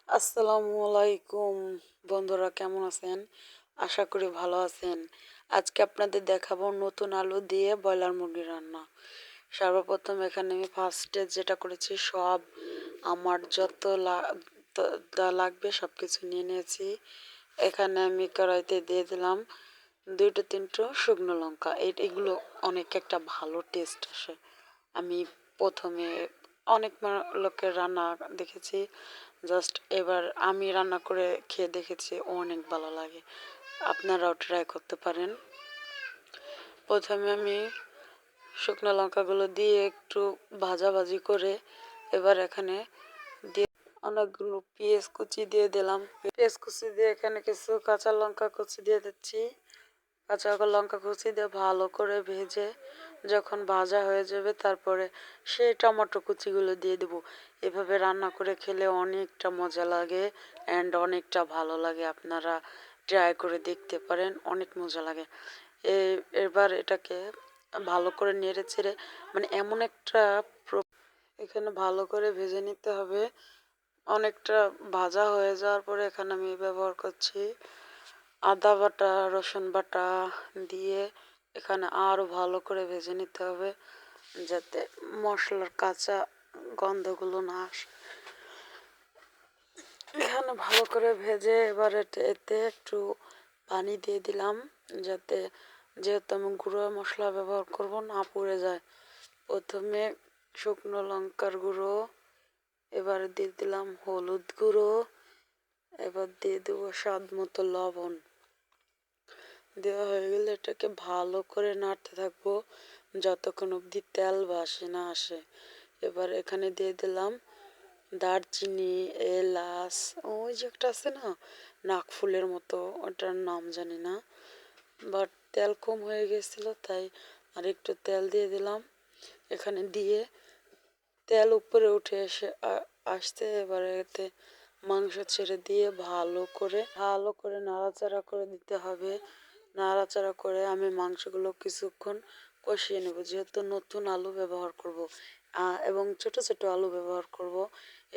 আসসালামু আলাইকুম বন্ধুরা, কেমন আছেন? আশা করি ভালো আছেন। আজকে আপনাদের দেখাবো নতুন আলু দিয়ে ব্রয়লার মুরগি রান্না। সর্বপ্রথম এখানে আমি ফার্স্টে যেটা করেছি, সব আমার যত লাগবে সব কিছু নিয়ে নিয়েছি। এখানে আমি কড়াইতে দিয়ে দিলাম 2-3টো শুকনো লঙ্কা। এগুলো অনেক একটা ভালো টেস্ট আসে। আমি প্রথমে অনেক লোকের রান্না দেখেছি, জাস্ট এবার আমি রান্না করে খেয়ে দেখেছি, অনেক ভালো লাগে। আপনারাও ট্রাই করতে পারেন। প্রথমে আমি শুকনো লঙ্কাগুলো দিয়ে একটু ভাজাভাজি করে এবার এখানে দিয়ে অনেকগুলো পেঁয়াজ কুচি দিয়ে দিলাম। পেঁয়াজ কুচি দিয়ে এখানে কিছু কাঁচা লঙ্কা কুচি দিয়ে দিচ্ছি। কাঁচা লঙ্কা কুচি দিয়ে ভালো করে ভেজে যখন ভাজা হয়ে যাবে, তারপরে সেই টমেটো কুচিগুলো দিয়ে দেবো। এভাবে রান্না করে খেলে অনেকটা মজা লাগে অ্যান্ড অনেকটা ভালো লাগে। আপনারা ট্রাই করে দেখতে পারেন, অনেক মজা লাগে। এবার এটাকে ভালো করে নেড়ে চেড়ে এমন একটা এখানে ভালো করে ভেজে নিতে হবে। অনেকটা ভাজা হয়ে যাওয়ার পরে এখানে আমি ব্যবহার করছি আদা বাটা, রসুন বাটা দিয়ে এখানে আরও ভালো করে ভেজে নিতে হবে, যাতে মশলার কাঁচা গন্ধগুলো না আসে। এখানে ভালো করে ভেজে এবার এতে একটু পানি দিয়ে দিলাম, যাতে যেহেতু আমি গুঁড়ো মশলা ব্যবহার করব না পুড়ে যায়। প্রথমে শুকনো লঙ্কার গুঁড়ো, এবার দিয়ে দিলাম হলুদ গুঁড়ো, এবার দিয়ে দেবো স্বাদ মতো লবণ। দেওয়া হয়ে গেলে এটাকে ভালো করে নাড়তে থাকবো যতক্ষণ অবধি তেল ভাসে না আসে। এবার এখানে দিয়ে দিলাম দারচিনি, এলাচ, ওই যে একটা আছে না নাকফুলের মতো, ওটার নাম জানি না, বাট তেল কম হয়ে গেছিলো তাই আর একটু তেল দিয়ে দিলাম। এখানে দিয়ে তেল উপরে উঠে আসতে এবারে এতে মাংস ছেড়ে দিয়ে ভালো করে নাড়াচাড়া করে দিতে হবে। নাড়াচাড়া করে আমি মাংসগুলো কিছুক্ষণ কষিয়ে নেব, যেহেতু নতুন আলু ব্যবহার করব এবং ছোট ছোট আলু ব্যবহার করব।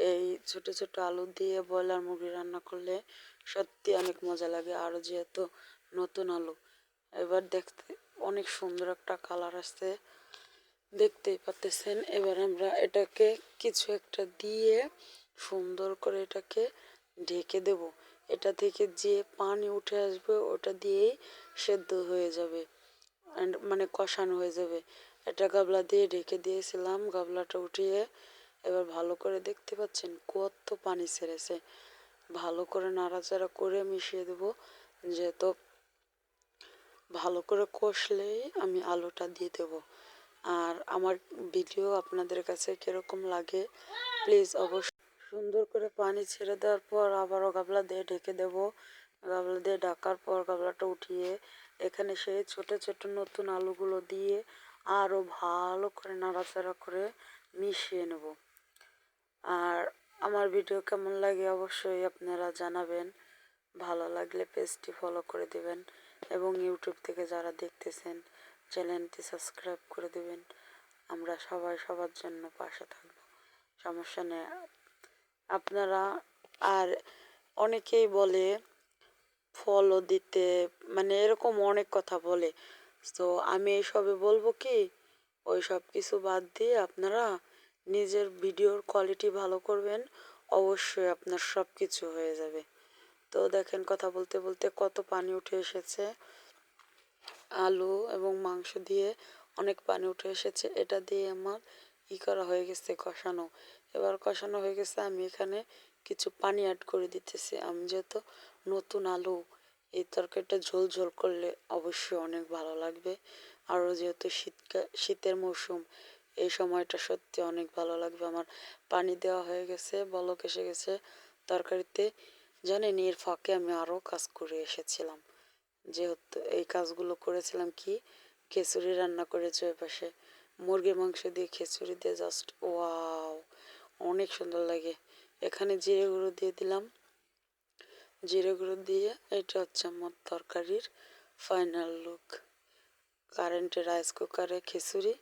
এই ছোট ছোট আলু দিয়ে ব্রয়লার মুরগি রান্না করলে সত্যি অনেক মজা লাগে, আরও যেহেতু নতুন আলু। এবার দেখতে অনেক সুন্দর একটা কালার আসছে, দেখতেই পাচ্ছেন। এবার আমরা এটাকে কিছু একটা দিয়ে সুন্দর করে এটাকে ঢেকে দেব। এটা থেকে যে পানি উঠে আসবে ওটা দিয়েই সেদ্ধ হয়ে যাবে অ্যান্ড কষানো হয়ে যাবে। এটা গাবলা দিয়ে ঢেকে দিয়েছিলাম, গাবলাটা উঠিয়ে এবার ভালো করে দেখতে পাচ্ছেন কত পানি ছেড়েছে। ভালো করে নাড়াচাড়া করে মিশিয়ে দেবো, যেহেতু ভালো করে কষলেই আমি আলুটা দিয়ে দেবো। আর আমার ভিডিও আপনাদের কাছে কীরকম লাগে প্লিজ অবশ্যই। সুন্দর করে পানি ছেড়ে দেওয়ার পর আবারও গাবলা দিয়ে ঢেকে দেব। গাবলা দিয়ে ঢাকার পর গাবলাটা উঠিয়ে এখানে সেই ছোট ছোট নতুন আলুগুলো দিয়ে আরও ভালো করে নাড়াচাড়া করে মিশিয়ে নেব। আর আমার ভিডিও কেমন লাগে অবশ্যই আপনারা জানাবেন। ভালো লাগলে পেজটি ফলো করে দেবেন এবং ইউটিউব থেকে যারা দেখতেছেন চ্যানেলটি সাবস্ক্রাইব করে দেবেন। আমরা সবাই সবার জন্য পাশে থাকবো, সমস্যা নেই। আপনারা আর অনেকেই বলে ফলো দিতে, এরকম অনেক কথা বলে। তো আমি এইসবে বলবো কি, ওই সব কিছু বাদ দিয়ে আপনারা নিজের ভিডিওর কোয়ালিটি ভালো করবেন, অবশ্যই আপনার সব কিছু হয়ে যাবে। তো দেখেন কথা বলতে বলতে কত পানি উঠে এসেছে, আলু এবং মাংস দিয়ে অনেক পানি উঠে এসেছে। এটা দিয়ে আমার করা হয়ে গেছে কষানো। এবার কষানো হয়ে গেছে, আমি এখানে কিছু পানি অ্যাড করে দিতেছি। আমি যেহেতু নতুন আলু, এই তরকারিটা ঝোল ঝোল করলে অবশ্যই অনেক ভালো লাগবে। আরও যেহেতু শীতের মৌসুম, এই সময়টা সত্যি অনেক ভালো লাগবে। আমার পানি দেওয়া হয়ে গেছে, বলক এসে গেছে তরকারিতে। জানেন এর ফাঁকে আমি আরও কাজ করে এসেছিলাম, যেহেতু এই কাজগুলো করেছিলাম কি, খিচুড়ি রান্না করেছে ওই পাশে, মুরগির মাংস দিয়ে খিচুড়ি দিয়ে জাস্ট ওয়াও, অনেক সুন্দর লাগে। এখানে জিরে গুঁড়ো দিয়ে দিলাম, জিরে গুঁড়ো দিয়ে এটা হচ্ছে আমার তরকারির ফাইনাল লুক। কারেন্টে রাইস কুকারে খিচুড়ি